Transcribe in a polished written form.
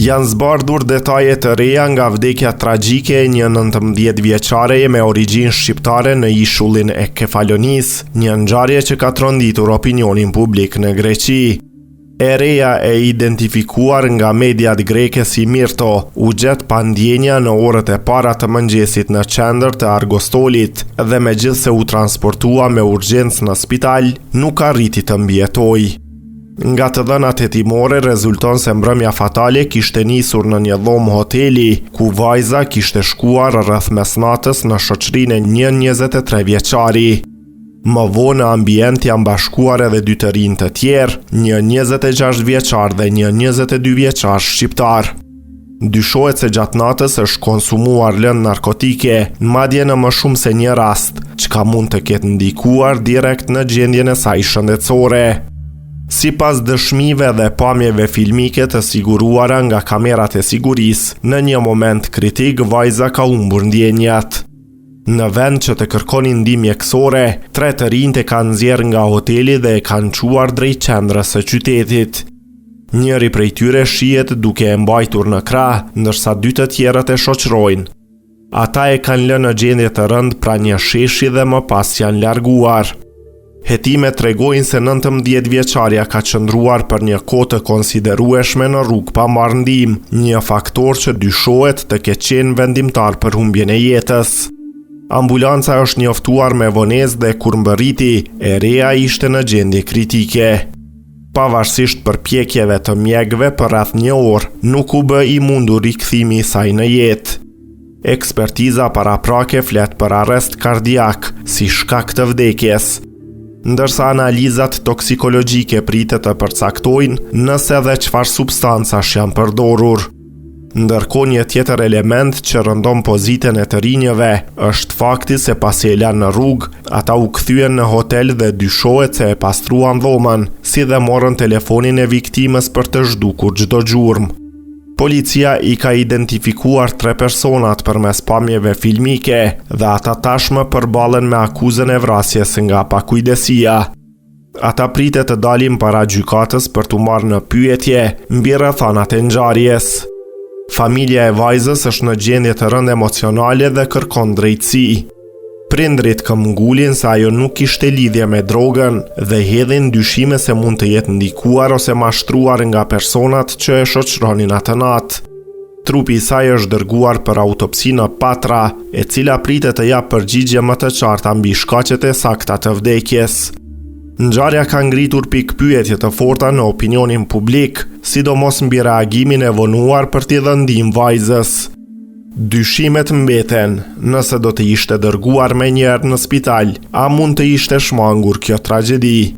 Janë zbardhur detaje të reja nga vdekja tragjike e një 19 vjeçare me origjinë shqiptare në ishullin e Kefalonis, një ngjarje që ka tronditur opinionin publik në Greqi. E reja e identifikuar nga mediat greke si Mirto u gjet pa ndjenja në orët e para të mëngjesit në qendër të Argostolit dhe megjithse u transportua me urgjencë në spital, nuk arriti të mbijetojë. Nga të dhënat hetimore rezulton se mbrëmja fatale kishte nisur në një dhomë hoteli, ku vajza kishte shkuar rreth mesnatës në shoqërinë e një 23 vjeçari. Më vonë në ambient janë bashkuar edhe dy të rinj të tjerë, një 26 vjeçar dhe një 22 vjeçar shqiptar. Dyshohet se gjatë natës është konsumuar lëndë narkotike, madje në më shumë se një rast, çka mund të ketë ndikuar direkt në gjendjen e saj shëndetësore. Sipas dëshmive dhe pamjeve filmike të siguruara nga kamerat e sigurisë, në një moment kritik vajza ka humbur ndjenjat. Në vend që të kërkonin ndihmë mjekësore, 3 të rinjt e kanë nxjerrë nga hoteli dhe e kanë çuar drejt qendrës së qytetit. Njëri prej tyre shihet duke e mbajtur në krah, ndërsa 2 të tjerët e shoqërojnë. Ata e kanë lënë në gjendje të rëndë pranë një sheshi dhe më pas janë larguar. Hetimet tregojnë se 19 vjeçaria ka qëndruar për një kohë të konsiderueshme në rrugë pa marrë ndihmë, një faktor që dyshohet të ketë qenë vendimtar për humbjen e jetës. Ambulanca është njoftuar me vonesë dhe kur mbërriti, e reja ishte në gjendje kritike. Pavarësisht përpjekjeve të mjekëve për rreth një orë, nuk u bë i mundur rikthimi i saj në jetë. Ekspertiza paraprake flet për arrest kardiak si shkak të vdekjes, ndërsa analizat toksikologjike pritet të përcaktojnë nëse dhe çfarë substancash janë përdorur. Ndërkohë një tjetër element që rëndon pozitën e të rinjëve është fakti se pasi e lanë në rrugë, ata u kthyen në hotel dhe dyshohet se e pastruan dhomën, si dhe morën telefonin e viktimës për të zhdukur çdo gjurmë. Policia i ka identifikuar 3 personat përmes pamjeve filmike dhe ata tashmë përballen me akuzën e vrasjes nga pakujdesia. Ata pritet të dalin para gjykatës për t'u marrë në pyetje mbi rrethanat e ngjarjes. Familja e vajzës është në gjendje të rëndë emocionale dhe kërkon drejtësi. Prindrit këmbgulin se ajo nuk kishte lidhje me drogën dhe hedhin dyshime se mund të jetë ndikuar ose mashtruar nga personat që e shoqëronin atë natë. Trupi i saj është dërguar për autopsi në Patra, e cila pritet të japë përgjigje më të qarta mbi shkaqet e sakta të vdekjes. Ngjarja ka ngritur pikpyetje të forta në opinionin publik, sidomos mbi reagimin e vonuar për t'i dhënë ndihmë vajzës. Dyshimet mbeten, nëse do të ishte dërguar menjëherë në spital, a mund të ishte shmangur kjo tragjedi?